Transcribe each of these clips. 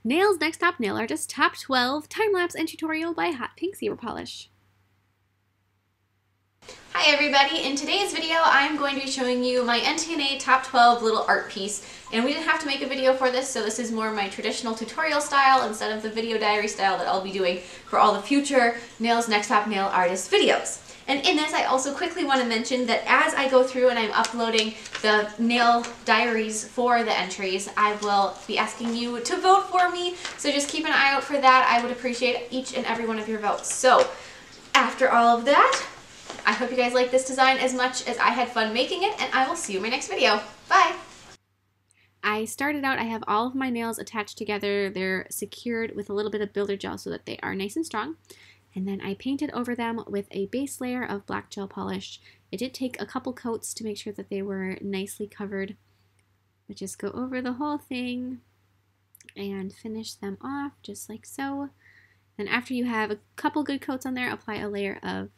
Nails Next Top Nail Artist Top 12 Time-Lapse and Tutorial by Hotpinkzebrapolish. Hi everybody, in today's video I'm going to be showing you my NTNA Top 12 little art piece, and we didn't have to make a video for this, so this is more my traditional tutorial style instead of the video diary style that I'll be doing for all the future Nails Next Top Nail Artist videos. And in this, I also quickly want to mention that as I go through and I'm uploading the nail diaries for the entries, I will be asking you to vote for me, so just keep an eye out for that. I would appreciate each and every one of your votes. So, after all of that, I hope you guys like this design as much as I had fun making it, and I will see you in my next video. Bye! I started out, I have all of my nails attached together. They're secured with a little bit of builder gel so that they are nice and strong. And then I painted over them with a base layer of black gel polish. It did take a couple coats to make sure that they were nicely covered. But just go over the whole thing and finish them off just like so. Then after you have a couple good coats on there, apply a layer of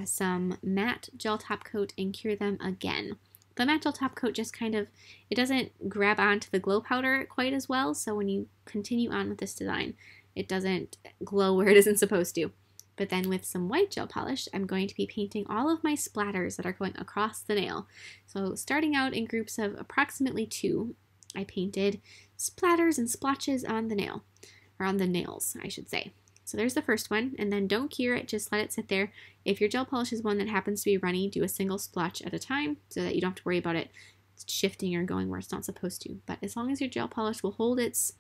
some matte gel top coat and cure them again. The matte gel top coat just kind of, it doesn't grab onto the glow powder quite as well, so when you continue on with this design, it doesn't glow where it isn't supposed to. But then with some white gel polish, I'm going to be painting all of my splatters that are going across the nail. So starting out in groups of approximately 2, I painted splatters and splotches on the nail, or on the nails, I should say. So there's the first one, and then don't cure it, just let it sit there. If your gel polish is one that happens to be runny, do a single splotch at a time so that you don't have to worry about it shifting or going where it's not supposed to. But as long as your gel polish will hold its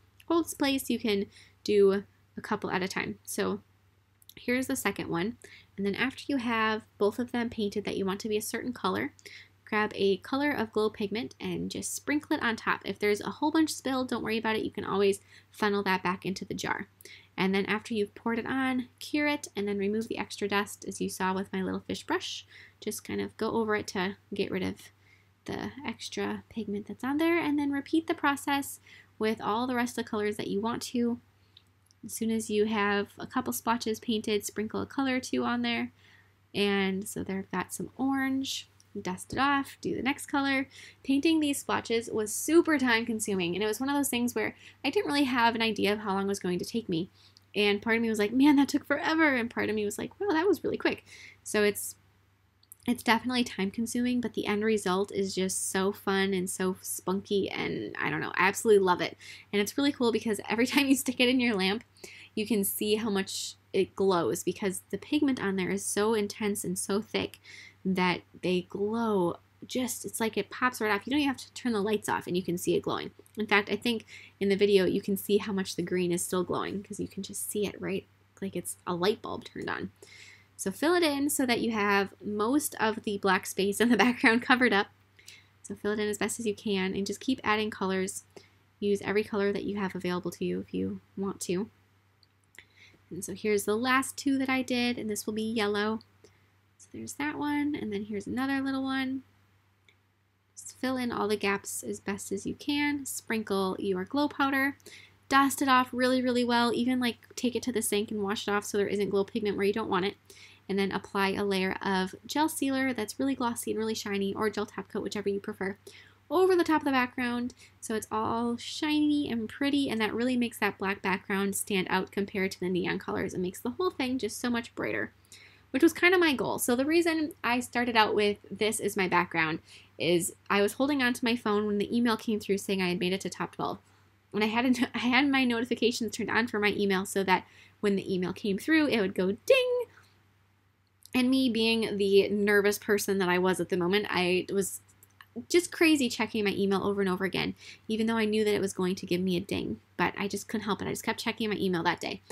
place, you can do a couple at a time. So here's the second one, and then after you have both of them painted that you want to be a certain color, grab a color of glow pigment and just sprinkle it on top. If there's a whole bunch spilled, don't worry about it. You can always funnel that back into the jar. And then after you've poured it on, cure it, and then remove the extra dust, as you saw with my little fish brush. Just kind of go over it to get rid of the extra pigment that's on there, and then repeat the process with all the rest of the colors that you want to. As soon as you have a couple splotches painted, sprinkle a color or two on there. And so there I've got some orange. Dust it off, do the next color. Painting these splotches was super time consuming, and it was one of those things where I didn't really have an idea of how long it was going to take me. And part of me was like, man, that took forever, and part of me was like, wow, that was really quick. So it's definitely time consuming, but the end result is just so fun and so spunky, and I don't know, I absolutely love it. And it's really cool because every time you stick it in your lamp, you can see how much it glows because the pigment on there is so intense and so thick that they glow just, it's like it pops right off. You don't even have to turn the lights off and you can see it glowing. In fact, I think in the video you can see how much the green is still glowing because you can just see it right like it's a light bulb turned on. So fill it in so that you have most of the black space in the background covered up. So fill it in as best as you can and just keep adding colors. Use every color that you have available to you if you want to. And so here's the last 2 that I did, and this will be yellow. So there's that one, and then here's another little one. Just fill in all the gaps as best as you can. Sprinkle your glow powder. Dust it off really, really well. Even like take it to the sink and wash it off so there isn't glow pigment where you don't want it. And then apply a layer of gel sealer that's really glossy and really shiny, or gel top coat, whichever you prefer, over the top of the background so it's all shiny and pretty, and that really makes that black background stand out compared to the neon colors. It makes the whole thing just so much brighter, which was kind of my goal. So the reason I started out with this as my background is I was holding on to my phone when the email came through saying I had made it to top 12. And I had my notifications turned on for my email so that when the email came through, it would go ding. And me being the nervous person that I was at the moment, I was just crazy checking my email over and over again, even though I knew that it was going to give me a ding. But I just couldn't help it. I just kept checking my email that day.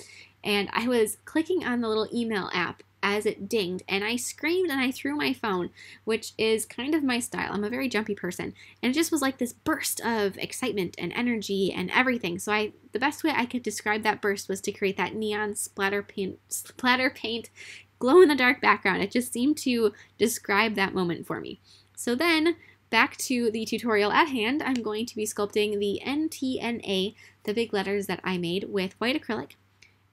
And I was clicking on the little email app as it dinged, and I screamed and I threw my phone, which is kind of my style. I'm a very jumpy person, and it just was like this burst of excitement and energy and everything. So the best way I could describe that burst was to create that neon splatter paint glow in the dark background. It just seemed to describe that moment for me. So then back to the tutorial at hand, I'm going to be sculpting the NTNA, the big letters that I made with white acrylic.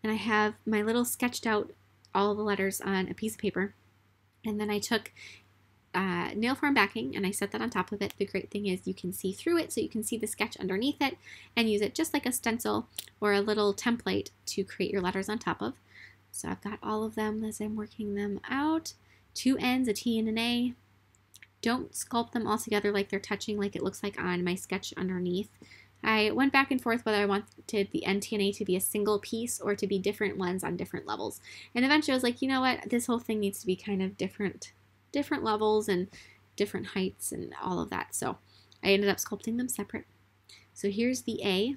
And I have my little sketched out all the letters on a piece of paper. And then I took nail form backing, and I set that on top of it. The great thing is you can see through it, so you can see the sketch underneath it and use it just like a stencil or a little template to create your letters on top of. So I've got all of them as I'm working them out. 2 N's, a T and an A. Don't sculpt them all together like they're touching like it looks like on my sketch underneath. I went back and forth whether I wanted the NTNA to be a single piece or to be different ones on different levels. And eventually I was like, you know what, this whole thing needs to be kind of different levels and different heights and all of that. So I ended up sculpting them separate. So here's the A.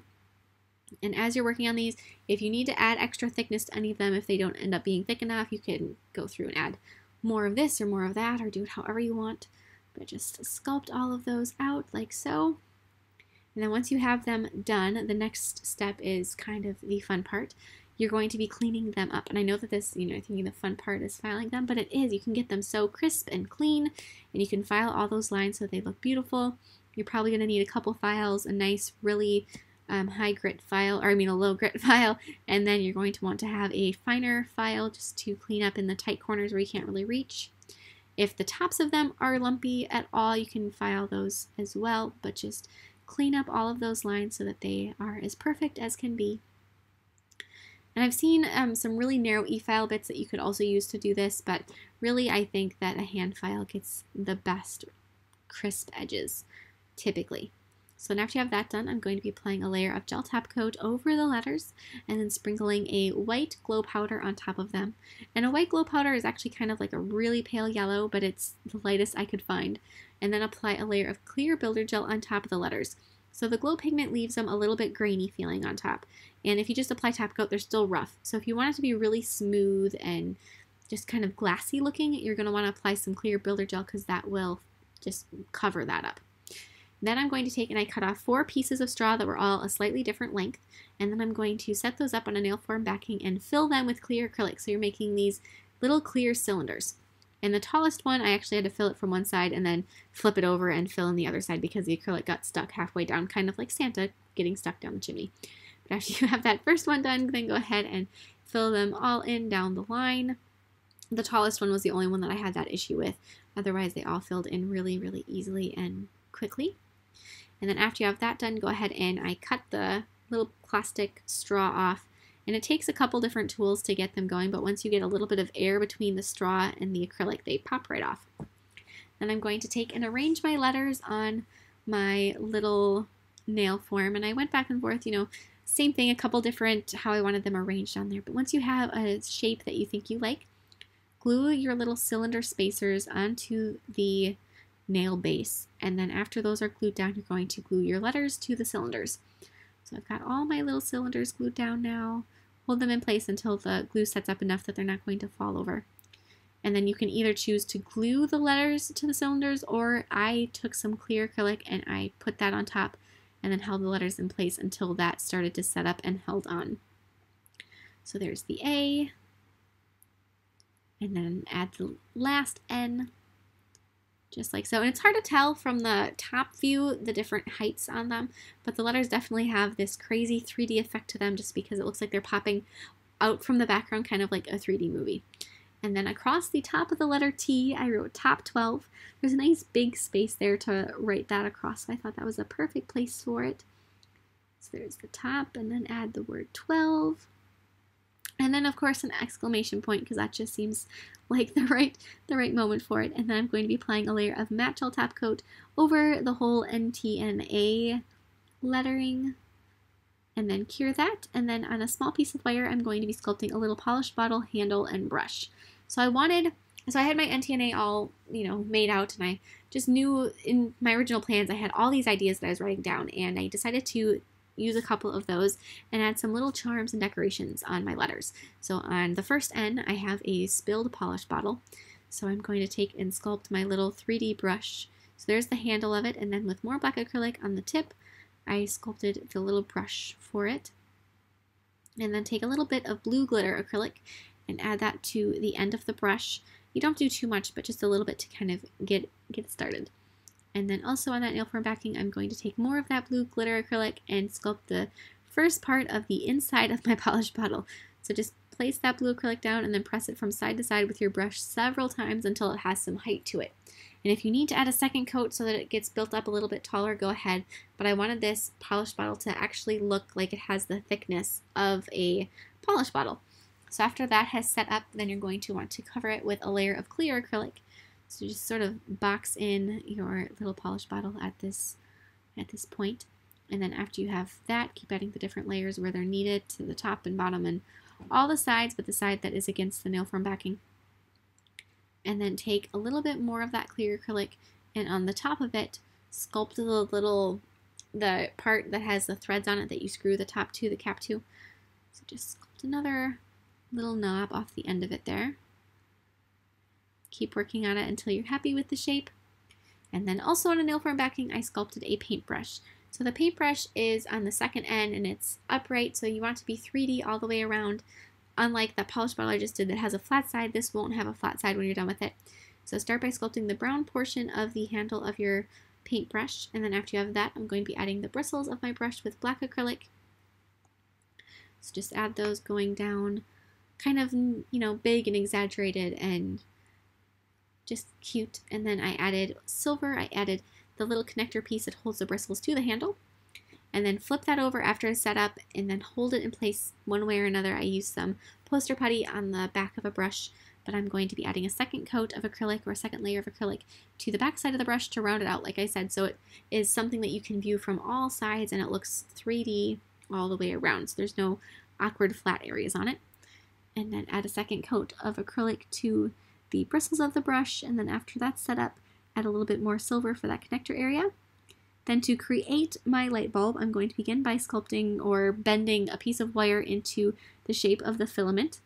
And as you're working on these, if you need to add extra thickness to any of them, if they don't end up being thick enough, you can go through and add more of this or more of that, or do it however you want. But just sculpt all of those out like so. And then once you have them done, the next step is kind of the fun part. You're going to be cleaning them up. And I know that this, you're thinking the fun part is filing them, but it is. You can get them so crisp and clean, and you can file all those lines so they look beautiful. You're probably going to need a couple files, a nice, really high grit file, or a low grit file, and then you're going to want to have a finer file just to clean up in the tight corners where you can't really reach. If the tops of them are lumpy at all, you can file those as well, but just clean up all of those lines so that they are as perfect as can be. And I've seen some really narrow e-file bits that you could also use to do this, but really I think that a hand file gets the best crisp edges, typically. So then after you have that done, I'm going to be applying a layer of gel top coat over the letters and then sprinkling a white glow powder on top of them. And a white glow powder is actually kind of like a really pale yellow, but it's the lightest I could find. And then apply a layer of clear builder gel on top of the letters. So the glow pigment leaves them a little bit grainy feeling on top. And if you just apply top coat, they're still rough. So if you want it to be really smooth and just kind of glassy looking, you're going to want to apply some clear builder gel because that will just cover that up. Then I'm going to take and I cut off 4 pieces of straw that were all a slightly different length, and then I'm going to set those up on a nail form backing and fill them with clear acrylic. So you're making these little clear cylinders. And the tallest one, I actually had to fill it from one side and then flip it over and fill in the other side because the acrylic got stuck halfway down, kind of like Santa getting stuck down the chimney. But after you have that first one done, then go ahead and fill them all in down the line. The tallest one was the only one that I had that issue with. Otherwise, they all filled in really, really easily and quickly. And then after you have that done, go ahead and I cut the little plastic straw off. And it takes a couple different tools to get them going, but once you get a little bit of air between the straw and the acrylic, they pop right off. Then I'm going to take and arrange my letters on my little nail form. And I went back and forth, same thing, a couple different how I wanted them arranged on there. But once you have a shape that you think you like, glue your little cylinder spacers onto the nail base, and then after those are glued down, you're going to glue your letters to the cylinders. So I've got all my little cylinders glued down now. Hold them in place until the glue sets up enough that they're not going to fall over. And then you can either choose to glue the letters to the cylinders, or I took some clear acrylic and I put that on top and then held the letters in place until that started to set up and held on. So there's the A, and then add the last N, just like so. And it's hard to tell from the top view the different heights on them, but the letters definitely have this crazy 3D effect to them just because it looks like they're popping out from the background, kind of like a 3D movie. And then across the top of the letter T, I wrote top 12. There's a nice big space there to write that across, so I thought that was a perfect place for it. So there's the top, and then add the word 12. And then, of course, an exclamation point, because that just seems like the right moment for it. And then I'm going to be applying a layer of matte gel top coat over the whole NTNA lettering, and then cure that. And then on a small piece of wire, I'm going to be sculpting a little polish bottle handle and brush. So I had my NTNA all, made out, and I just knew in my original plans I had all these ideas that I was writing down, and I decided to use a couple of those and add some little charms and decorations on my letters. So on the first N, I have a spilled polish bottle. So I'm going to take and sculpt my little 3D brush. So there's the handle of it, and then with more black acrylic on the tip, I sculpted the little brush for it. And then take a little bit of blue glitter acrylic and add that to the end of the brush. You don't do too much, but just a little bit to kind of get it started. And then also on that nail form backing, I'm going to take more of that blue glitter acrylic and sculpt the first part of the inside of my polish bottle. So just place that blue acrylic down and then press it from side to side with your brush several times until it has some height to it. And if you need to add a second coat so that it gets built up a little bit taller, go ahead. But I wanted this polish bottle to actually look like it has the thickness of a polish bottle. So after that has set up, then you're going to want to cover it with a layer of clear acrylic. So just sort of box in your little polish bottle at this point. And then after you have that, keep adding the different layers where they're needed to the top and bottom and all the sides, but the side that is against the nail form backing. And then take a little bit more of that clear acrylic and on the top of it, sculpt the part that has the threads on it that you screw the top to, the cap to. So just sculpt another little knob off the end of it there. Keep working on it until you're happy with the shape. And then also on a nail form backing, I sculpted a paintbrush. So the paintbrush is on the second end and it's upright, so you want it to be 3D all the way around. Unlike that polish bottle I just did that has a flat side, this won't have a flat side when you're done with it. So start by sculpting the brown portion of the handle of your paintbrush, and then after you have that, I'm going to be adding the bristles of my brush with black acrylic. So just add those going down, kind of, you know, big and exaggerated and just cute. And then I added silver. I added the little connector piece that holds the bristles to the handle. And then flip that over after it's set up and then hold it in place one way or another. I used some poster putty on the back of a brush, but I'm going to be adding a second coat of acrylic or a second layer of acrylic to the back side of the brush to round it out, like I said. So it is something that you can view from all sides and it looks 3D all the way around. So there's no awkward flat areas on it. And then add a second coat of acrylic to the bristles of the brush. And then after that's set up, add a little bit more silver for that connector area. Then to create my light bulb, I'm going to begin by sculpting or bending a piece of wire into the shape of the filament.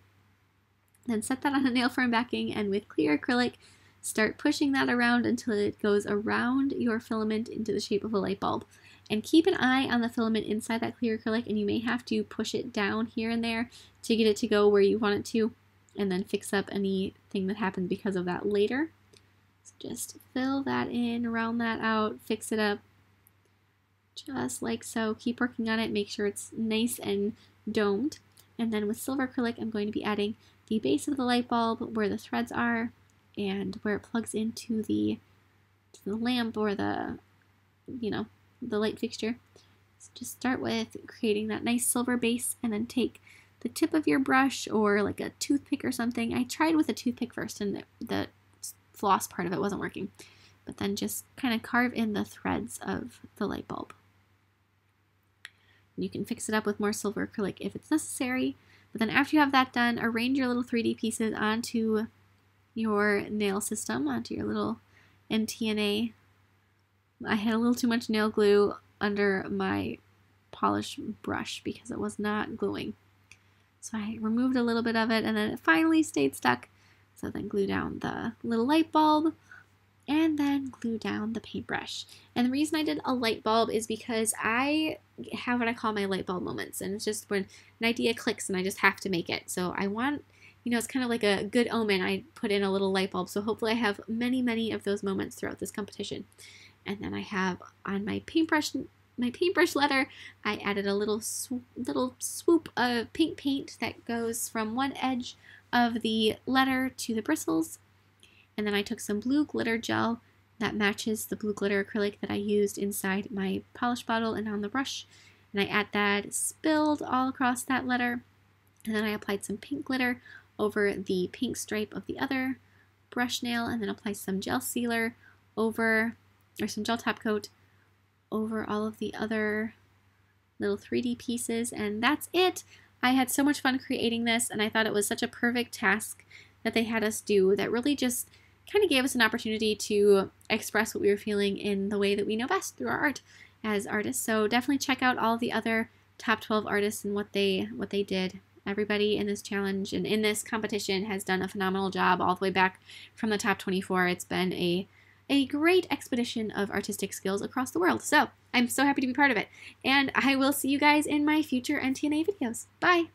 Then set that on a nail form backing and with clear acrylic, start pushing that around until it goes around your filament into the shape of a light bulb. And keep an eye on the filament inside that clear acrylic, and you may have to push it down here and there to get it to go where you want it to, and then fix up anything that happens because of that later. So just fill that in, round that out, fix it up. Just like so. Keep working on it, make sure it's nice and domed. And then with silver acrylic, I'm going to be adding the base of the light bulb where the threads are and where it plugs into the lamp or the light fixture. So just start with creating that nice silver base and then take the tip of your brush or like a toothpick or something. I tried with a toothpick first and the floss part of it wasn't working. But then just kind of carve in the threads of the light bulb. You can fix it up with more silver acrylic if it's necessary. But then after you have that done, arrange your little 3D pieces onto your nail system, onto your little NTNA. I had a little too much nail glue under my polish brush because it was not gluing. So I removed a little bit of it and then it finally stayed stuck. So then glue down the little light bulb and then glue down the paintbrush. And the reason I did a light bulb is because I have what I call my light bulb moments. And it's just when an idea clicks and I just have to make it. So I want, it's kind of like a good omen. I put in a little light bulb. So hopefully I have many, many of those moments throughout this competition. And then I have on my paintbrush letter, I added a little swoop of pink paint that goes from one edge of the letter to the bristles. And then I took some blue glitter gel that matches the blue glitter acrylic that I used inside my polish bottle and on the brush. And I add that spilled all across that letter. And then I applied some pink glitter over the pink stripe of the other brush nail, and then applied some gel sealer over, or some gel top coat over all of the other little 3D pieces. And that's it. I had so much fun creating this, and I thought it was such a perfect task that they had us do that really just kind of gave us an opportunity to express what we were feeling in the way that we know best, through our art as artists. So definitely check out all the other top 12 artists and what they did. Everybody in this challenge and in this competition has done a phenomenal job all the way back from the top 24. It's been a great expedition of artistic skills across the world. So I'm so happy to be part of it. And I will see you guys in my future NTNA videos. Bye!